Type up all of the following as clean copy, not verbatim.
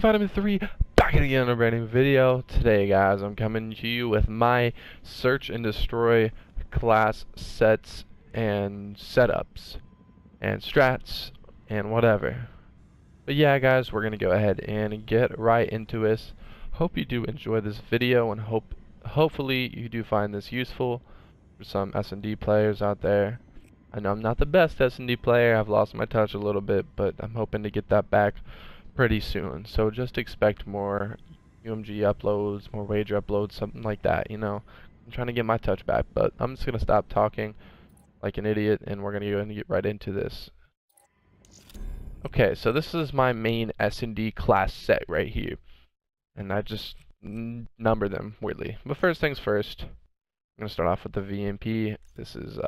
Vitamin 3 back again on a brand new video. Today guys, I'm coming to you with my search and destroy class sets and setups and strats and whatever. But yeah guys, we're gonna go ahead and get right into this. Hope you do enjoy this video and hopefully you do find this useful for some SnD players out there. I know I'm not the best SnD player, I've lost my touch a little bit, but I'm hoping to get that back pretty soon. So just expect more UMG uploads, more wager uploads, something like that, you know. I'm trying to get my touch back, but I'm just gonna stop talking like an idiot and we're gonna go and get right into this. Okay, so this is my main SnD class set right here. And I just number them weirdly. But first things first, I'm gonna start off with the VMP. This is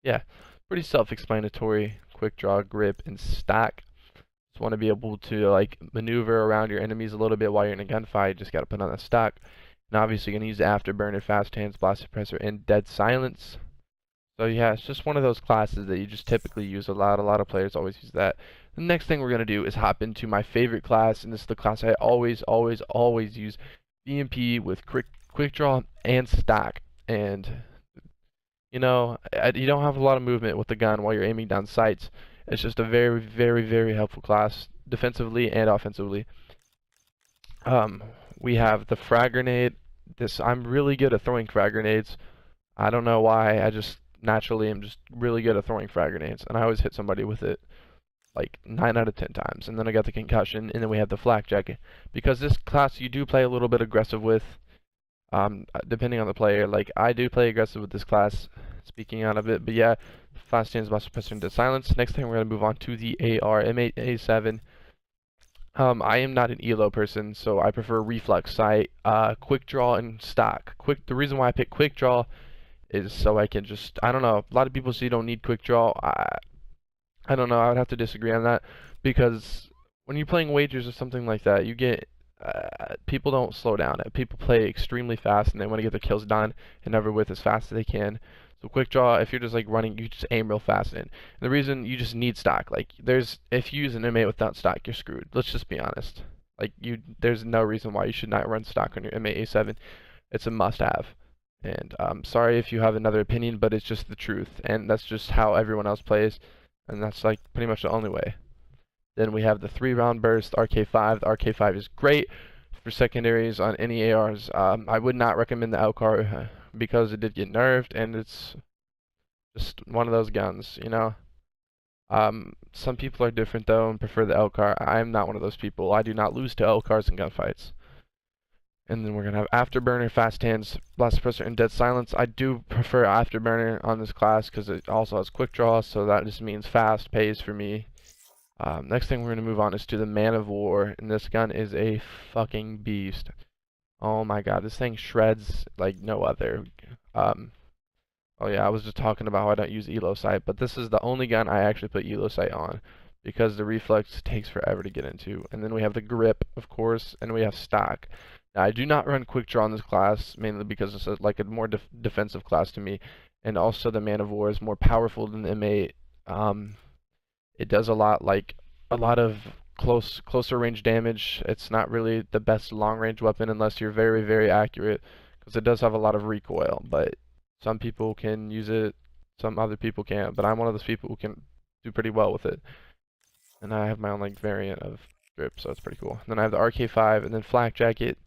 yeah, pretty self-explanatory. Quick draw, grip, and stack. Just want to be able to like maneuver around your enemies a little bit while you're in a gunfight. Just got to put on a stack. And obviously you're gonna use Afterburner, Fast Hands, Blast Suppressor, and Dead Silence. So yeah, it's just one of those classes that you just typically use a lot. A lot of players always use that. The next thing we're gonna do is hop into my favorite class, and this is the class I always use: VMP with quick draw and stack. And you know, you don't have a lot of movement with the gun while you're aiming down sights. It's just a very helpful class defensively and offensively. We have the frag grenade. I'm really good at throwing frag grenades. I don't know why. I just naturally am just really good at throwing frag grenades, and I always hit somebody with it like 9 out of 10 times. And then I got the concussion, and then we have the flak jacket. Because this class you do play a little bit aggressive with, depending on the player. Like I do play aggressive with this class, speaking out of it. But yeah, Fast Hands, Blast Suppressor, and Dead Silence. Next thing we're going to move on to the AR M8A7. I am not an ELO person, so I prefer reflex sight, quick draw, and stock. The reason why I pick quick draw is so I can just, I don't know, a lot of people say you don't need quick draw. I don't know, I would have to disagree on that, because when you're playing wagers or something like that, you get, people don't slow down. People play extremely fast and they want to get their kills done and over with as fast as they can. So quick draw, if you're just like running, you just aim real fast in. And the reason you just need stock, like if you use an M8 without stock, you're screwed. Let's just be honest. Like there's no reason why you should not run stock on your M8A7. It's a must-have. And I'm sorry if you have another opinion, but it's just the truth, and that's just how everyone else plays, and that's like pretty much the only way. Then we have the 3-round burst RK5. The RK5 is great for secondaries on any ARs. I would not recommend the LCAR because it did get nerfed, and it's just one of those guns, you know. Some people are different though and prefer the LCAR. I'm not one of those people. I do not lose to LCARs in gunfights. And then we're going to have Afterburner, Fast Hands, Blast Suppressor, and Dead Silence. I do prefer Afterburner on this class because it also has quick draw, so that just means fast pays for me. Next thing we're going to move on is to the Man of War, and this gun is a fucking beast. Oh my god, this thing shreds like no other. Oh yeah, I was just talking about how I don't use ELO sight, but this is the only gun I actually put ELO sight on, because the reflex takes forever to get into. And then we have the grip, of course, and we have stock. Now, I do not run quick draw in this class, mainly because it's like a more defensive class to me, and also the Man of War is more powerful than the M8. It does a lot of closer range damage. It's not really the best long range weapon unless you're very accurate, because it does have a lot of recoil. But some people can use it, some other people can't. But I'm one of those people who can do pretty well with it, and I have my own like variant of grip, so it's pretty cool. And then I have the RK5 and then flak jacket.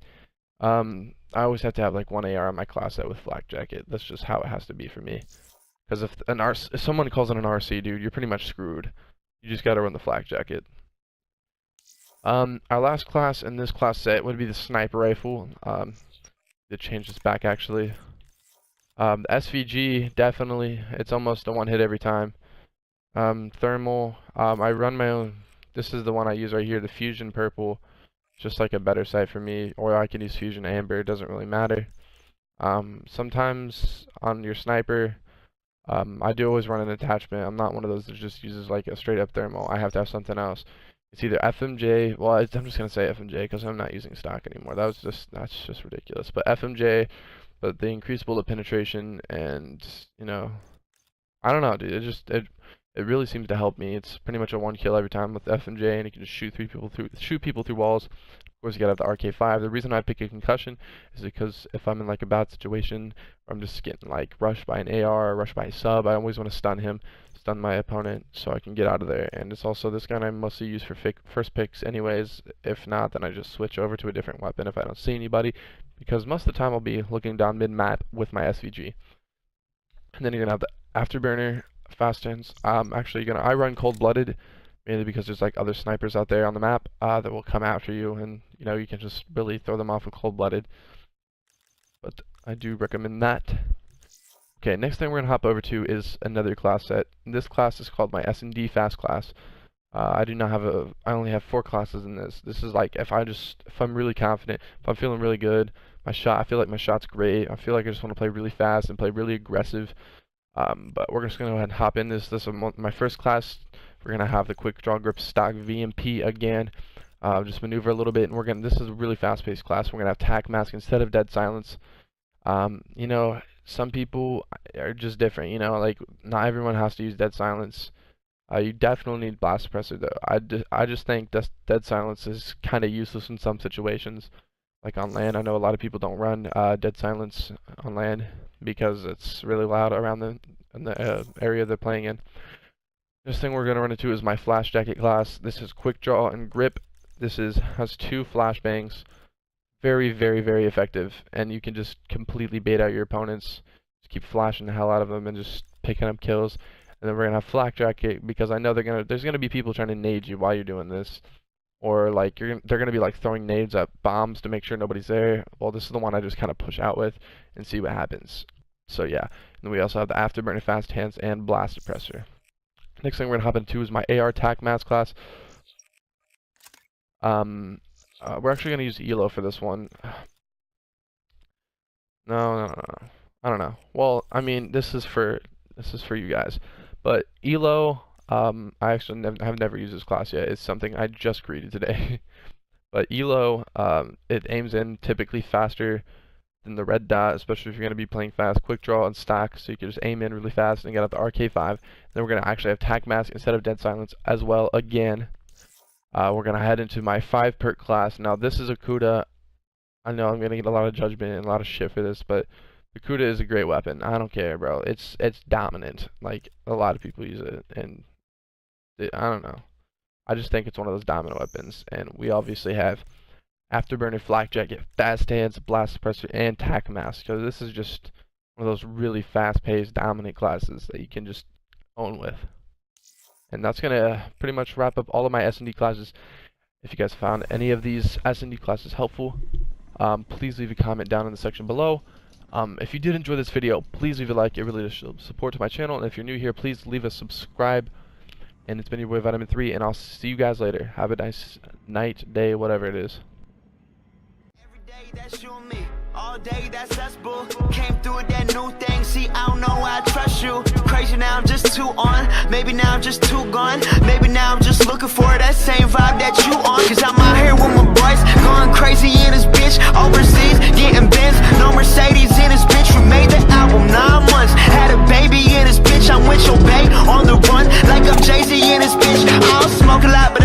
I always have to have like one AR on my class set with flak jacket. That's just how it has to be for me. Because if someone calls it an RC, dude, you're pretty much screwed. You just gotta run the flak jacket. Our last class in this class set would be the sniper rifle. They changed this back actually. The SVG, definitely, it's almost a one hit every time. Thermal, I run my own. This is the one I use right here, the Fusion Purple. Just like a better sight for me, or I can use Fusion Amber, it doesn't really matter. Sometimes on your sniper, I do always run an attachment. I'm not one of those that just uses like a straight up thermal. I have to have something else. It's either FMJ, well I'm just gonna say FMJ because I'm not using stock anymore. That's just ridiculous. But FMJ, but the increased bullet penetration, and you know, I don't know, dude. It really seems to help me. It's pretty much a one kill every time with FMJ, and you can just shoot people through walls. Of course, you gotta have the RK5. The reason I pick a concussion is because if I'm in like a bad situation, or I'm just getting like rushed by an AR or rushed by a sub, I always want to stun my opponent so I can get out of there. And it's also this gun I mostly use for first picks anyways. If not, then I just switch over to a different weapon if I don't see anybody, because most of the time I'll be looking down mid-map with my SVG. And then you're gonna have the afterburner fast hands. I run cold-blooded, mainly because there's like other snipers out there on the map that will come after you, and you know, you can just really throw them off with cold-blooded. But I do recommend that. Okay, next thing we're gonna hop over to is another class set. This class is called my SnD Fast class. I only have 4 classes in this. This is like if I'm really confident, if I'm feeling really good, I feel like my shot's great. I feel like I just want to play really fast and play really aggressive. But we're just gonna go ahead and hop in this. This is my first class. We're gonna have the quick draw grip stock VMP again. Just maneuver a little bit, and this is a really fast-paced class. We're gonna have tac mask instead of dead silence. You know, some people are just different. You know, like not everyone has to use dead silence. You definitely need blast suppressor though. I just think dead silence is kind of useless in some situations. Like on land, I know a lot of people don't run dead silence on land because it's really loud around the area they're playing in. This thing we're gonna run into is my flash jacket class. This is quick draw and grip. This has 2 flashbangs. Very, very, very effective, and you can just completely bait out your opponents. Just keep flashing the hell out of them and just picking up kills. And then we're gonna have flak jacket because I know there's gonna be people trying to nade you while you're doing this, or like they're gonna be like throwing nades at bombs to make sure nobody's there. Well, this is the one I just kind of push out with and see what happens. So yeah, and then we also have the afterburner fast hands and blast suppressor. Next thing we're gonna hop into is my AR tac mask class. We're actually gonna use ELO for this one. No. I don't know. Well, I mean, this is for you guys. But ELO, I actually have never used this class yet. It's something I just created today. But ELO, it aims in typically faster than the red dot, especially if you're going to be playing fast quick draw and stack, so you can just aim in really fast and get out the RK5. Then we're going to actually have tac mask instead of dead silence as well again. We're going to head into my 5 perk class. Now this is a Kuda. I know I'm going to get a lot of judgment and a lot of shit for this, but the Kuda is a great weapon. I don't care, bro. It's dominant. Like, a lot of people use it, and I don't know. I just think it's one of those dominant weapons. And we obviously have afterburner, flak jacket, fast hands, blast suppressor, and tac mask. So this is just one of those really fast-paced, dominant classes that you can just own with. And that's gonna pretty much wrap up all of my SnD classes. If you guys found any of these SnD classes helpful, please leave a comment down in the section below. If you did enjoy this video, please leave a like. It really does show support to my channel. And if you're new here, please leave a subscribe. And it's been your boy Vitamin 3, and I'll see you guys later. Have a nice night, day, whatever it is. Every day, that's you and me. All day, that's us, boo. Came through with that new thing. See, I don't know why I trust you. Crazy now, I'm just too on. Maybe now I'm just too gone. Maybe now I'm just looking for that same vibe that you on. Cause I'm out here with my boys, going crazy in this bitch. Overseas, getting Benz. No Mercedes in this bitch. We made the album 9 months. Had a baby in this bitch. I'm with your bae on the run. Like I'm Jay-Z in this bitch. I'll smoke a lot, but